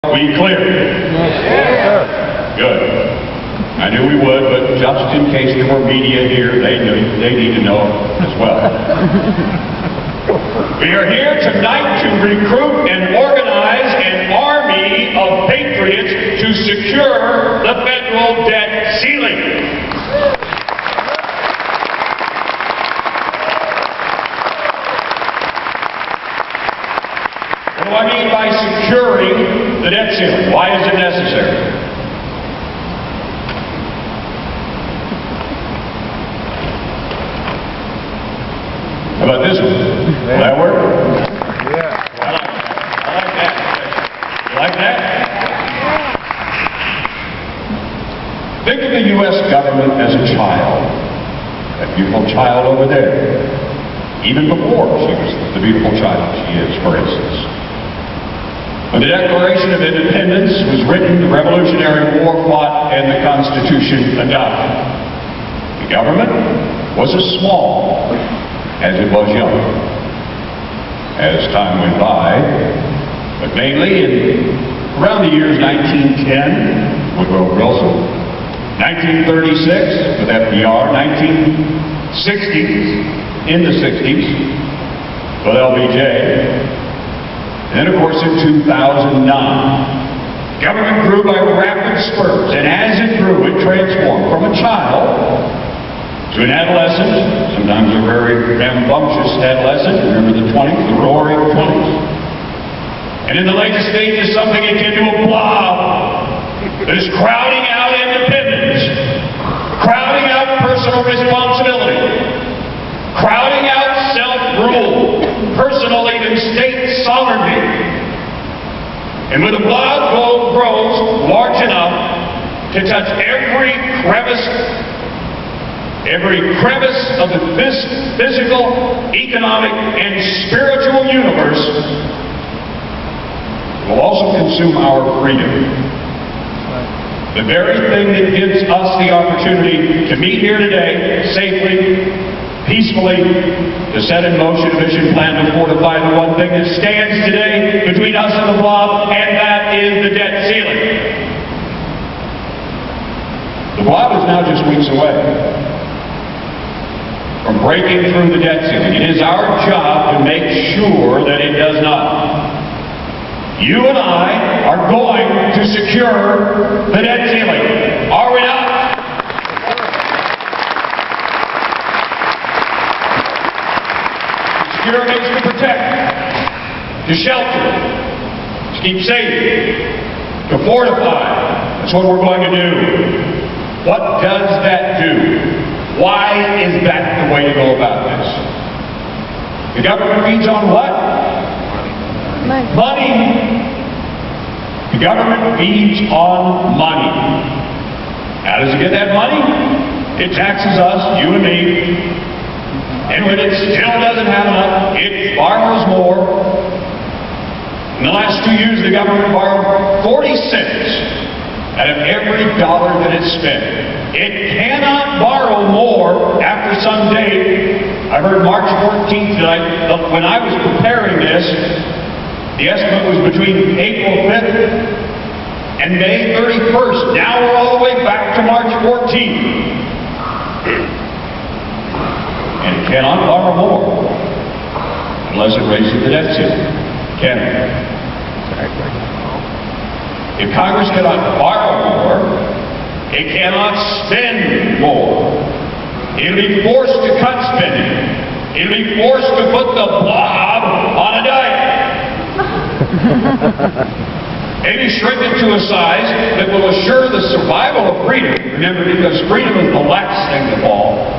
We clear? Yes. Good. I knew we would, but just in case there were media here, they need to know as well. We are here tonight to recruit and organize an army of patriots to secure the federal debt ceiling. What do I mean by securing the debt ceiling? Why is it necessary? How about this one? Will that work? Yeah. I like that. You like that? Think of the U.S. government as a child. That beautiful child over there. Even before she was the beautiful child she is, for instance. When the Declaration of Independence was written, the Revolutionary War fought, and the Constitution adopted. The government was as small as it was young. As time went by, but mainly around the years 1910, Woodrow Wilson, 1936 with FDR, 1960s, in the 60s, with LBJ, and then of course in 2009. Government grew by rapid spurts, and as it grew, it transformed from a child to an adolescent, sometimes a very rambunctious adolescent. Remember the 20s, the roaring 20s. And in the latest stages, something akin to a blob that is crowding out independence, crowding out personal responsibility, crowding out self-rule, personal, even state sovereignty. And when the blob grows large enough to touch every crevice of the physical, economic, and spiritual universe, will also consume our freedom. The very thing that gives us the opportunity to meet here today, safely, peacefully, to set in motion a mission plan to fortify the one thing that stands today between us and the blob, and that is the debt ceiling. The blob is now just weeks away from breaking through the debt ceiling. It is our job to make sure that it does not. You and I are going to secure the debt ceiling. Are we not? To secure means to protect, to shelter, to keep safe, to fortify. That's what we're going to do. What does that do? Why is that the way to go about this? The government feeds on what? Money. The government feeds on money. How does it get that money? It taxes us, you and me. And when it still doesn't have enough, it borrows more. In the last 2 years, the government borrowed 40 cents out of every dollar that it spent. It cannot borrow more after some date. I heard March 14th tonight. When I was preparing this, the estimate was between April 5th and May 31st. Now we're all the way back to March 14th. And it cannot borrow more unless it raises the debt ceiling. Can it? If Congress cannot borrow more, it cannot spend more. It'll be forced to cut spending. It'll be forced to put the blob on a diet. Maybe shrink it to a size that will assure the survival of freedom. Remember, because freedom is the last thing to fall.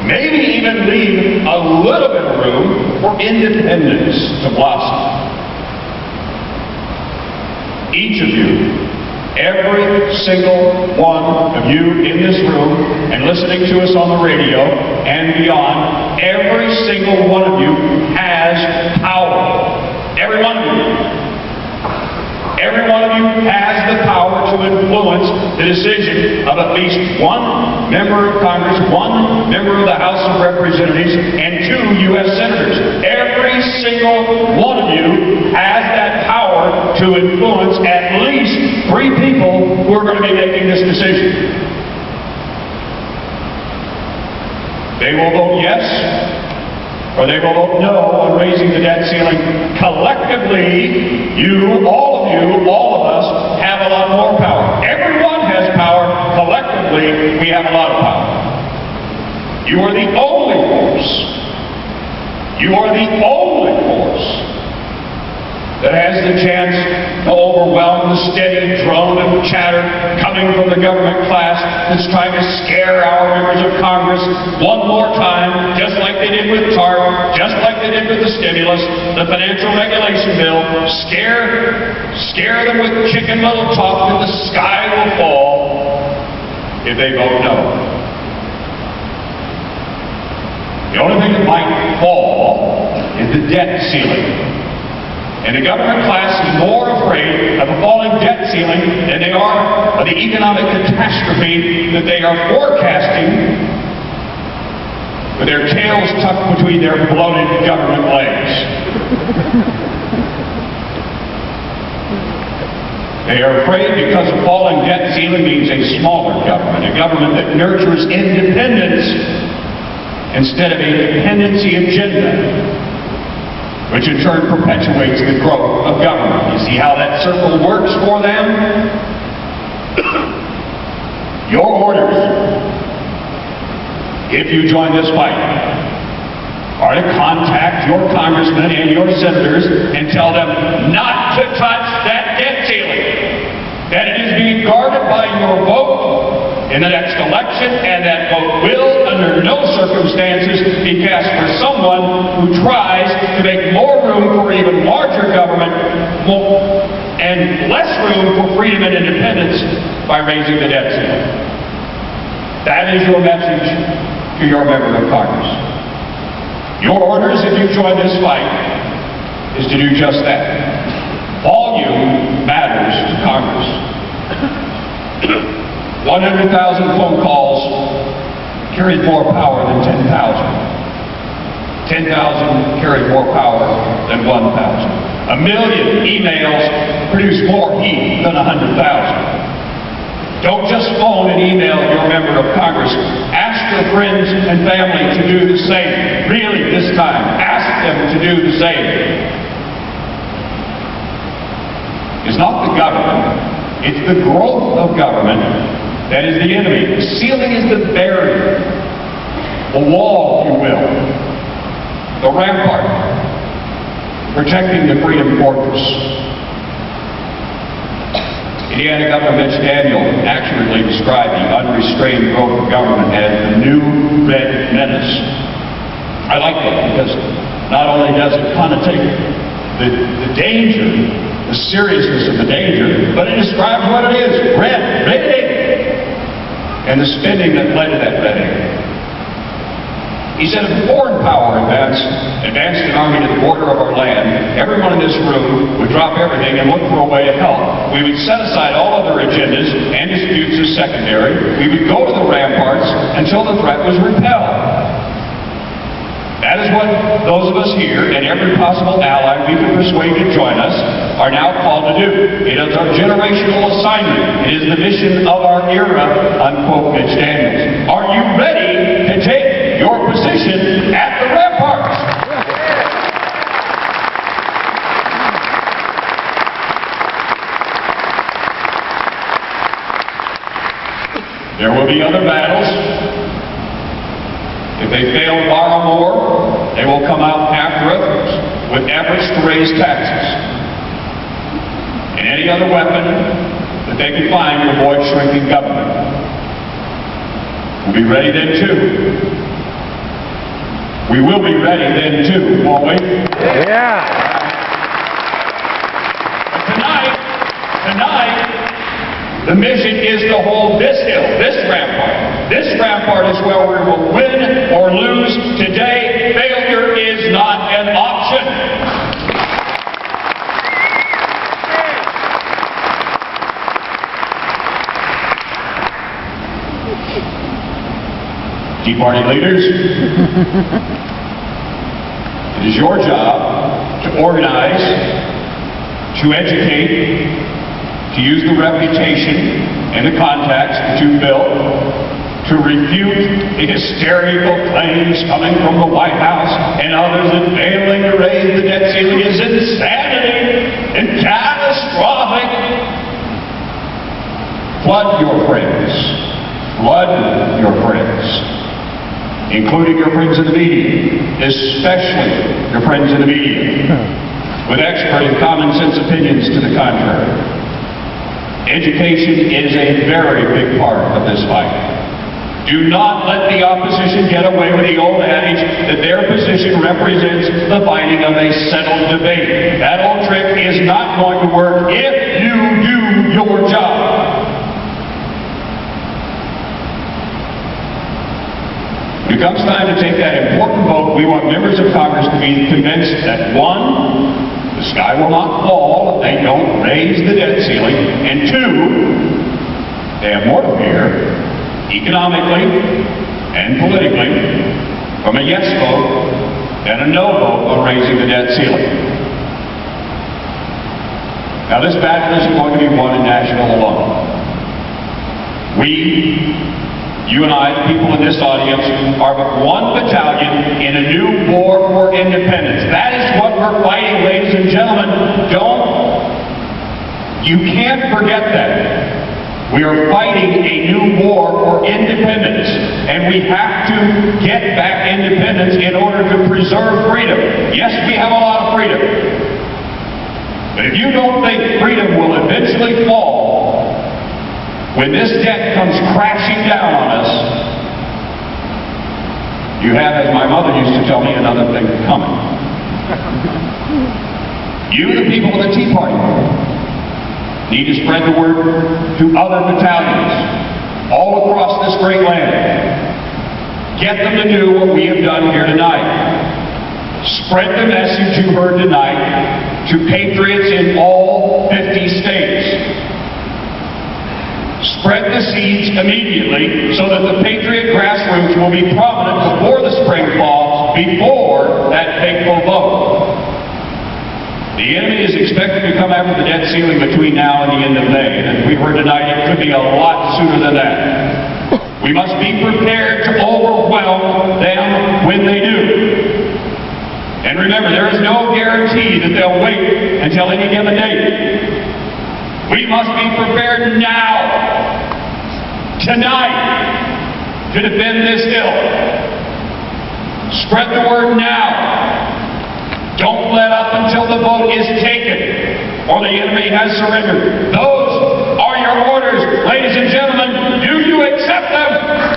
Maybe even leave a little bit of room for independence to blossom. Each of you, every single one of you in this room and listening to us on the radio and beyond, every single one of you has power. Every one of you. Every one of you has the power to influence the decision of at least one member of Congress, one member of the House of Representatives, and 2 U.S. Senators. Every single one of you has that power to influence at least 3 people who are going to be making this decision. They will vote yes, or they will vote no on raising the debt ceiling. Collectively, you, all of us, have a lot more power. Everyone has power. Collectively, we have a lot of power. You are the only force. You are the only force that has the chance to overwhelm the steady drone of chatter coming from the government class that's trying to scare our members of Congress one more time, just like they did with TARP, just like they did with the stimulus, the financial regulation bill. Scare them with chicken little talk that the sky will fall if they vote no. The only thing that might fall is the debt ceiling. And the government class is more afraid of a falling debt ceiling than they are of the economic catastrophe that they are forecasting with their tails tucked between their bloated government legs. They are afraid because a falling debt ceiling means a smaller government, a government that nurtures independence instead of a dependency agenda, which in turn perpetuates the growth of government. You see how that circle works for them? Your orders, if you join this fight, are to contact your congressmen and your senators and tell them not to touch that debt ceiling, that it is being guarded by your vote in the next election, and that vote will, under no circumstances, be cast for someone who tries to make more room for even larger government and less room for freedom and independence by raising the debt ceiling. That is your message to your member of Congress. Your orders, if you join this fight, is to do just that. Volume matters to Congress. 100,000 phone calls carried more power than 10,000. 10,000 carried more power than 1,000. 1 million emails produce more heat than 100,000. Don't just phone and email your member of Congress. Ask your friends and family to do the same. Really, this time, ask them to do the same. It's not the government, it's the growth of government that is the enemy. The ceiling is the barrier, the wall, if you will, the rampart, protecting the freedom fortress. Indiana Governor Mitch Daniel accurately described the unrestrained growth of government as the new red menace. I like that because not only does it connotate the danger, the seriousness of the danger, but it describes what it is: red ink, and the spending that led to that red ink. He said if a foreign power advanced an army to the border of our land, everyone in this room would drop everything and look for a way to help. We would set aside all other agendas and disputes as secondary. We would go to the ramparts until the threat was repelled. That is what those of us here and every possible ally we can persuade to join us are now called to do. It is our generational assignment. It is the mission of our era, unquote Mitch Daniels. Are you ready to take your position at the ramparts? There will be other battles. If they fail to borrow more, they will come out after others with efforts to raise taxes and any other weapon that they can find to avoid shrinking government. We'll be ready then too. We will be ready then too, won't we? Yeah. But tonight, the mission is to hold this hill, this rampart. This rampart is where we will win or lose. Today, failure is not an option. Tea Party leaders, it is your job to organize to educate, to use the reputation and the contacts that you've built, to refute the hysterical claims coming from the White House and others that failing to raise the debt ceiling is insanity and catastrophic. Flood your friends. Flood your friends, including your friends in the media, especially your friends in the media, with expert and common sense opinions to the contrary. Education is a very big part of this fight. Do not let the opposition get away with the old adage that their position represents the fighting of a settled debate. That old trick is not going to work if you do your job. When it comes time to take that important vote, we want members of Congress to be convinced that, one, the sky will not fall if they don't raise the debt ceiling, and two, they have more to fear, economically and politically, from a yes vote than a no vote on raising the debt ceiling. Now, this battle isn't going to be won in Nashville alone. You and I, the people in this audience, are but one battalion in a new war for independence. That is what we're fighting, ladies and gentlemen. You can't forget that. We are fighting a new war for independence, and we have to get back independence in order to preserve freedom. Yes, we have a lot of freedom. But if you don't think freedom will eventually fall, when this debt comes crashing down on us, you have, as my mother used to tell me, another thing coming. You, the people of the Tea Party, need to spread the word to other battalions all across this great land. Get them to do what we have done here tonight. Spread the message you heard tonight to patriots in all 50 states. Spread the seeds immediately so that the patriot grassroots will be prominent before the spring falls, before that fateful vote. The enemy is expected to come after the debt ceiling between now and the end of May, and as we heard tonight, it could be a lot sooner than that. We must be prepared to overwhelm them when they do. And remember, there is no guarantee that they'll wait until any given date. We must be prepared now, tonight, to defend this hill. Spread the word now. Don't let up until the vote is taken or the enemy has surrendered. Those are your orders. Ladies and gentlemen, do you accept them?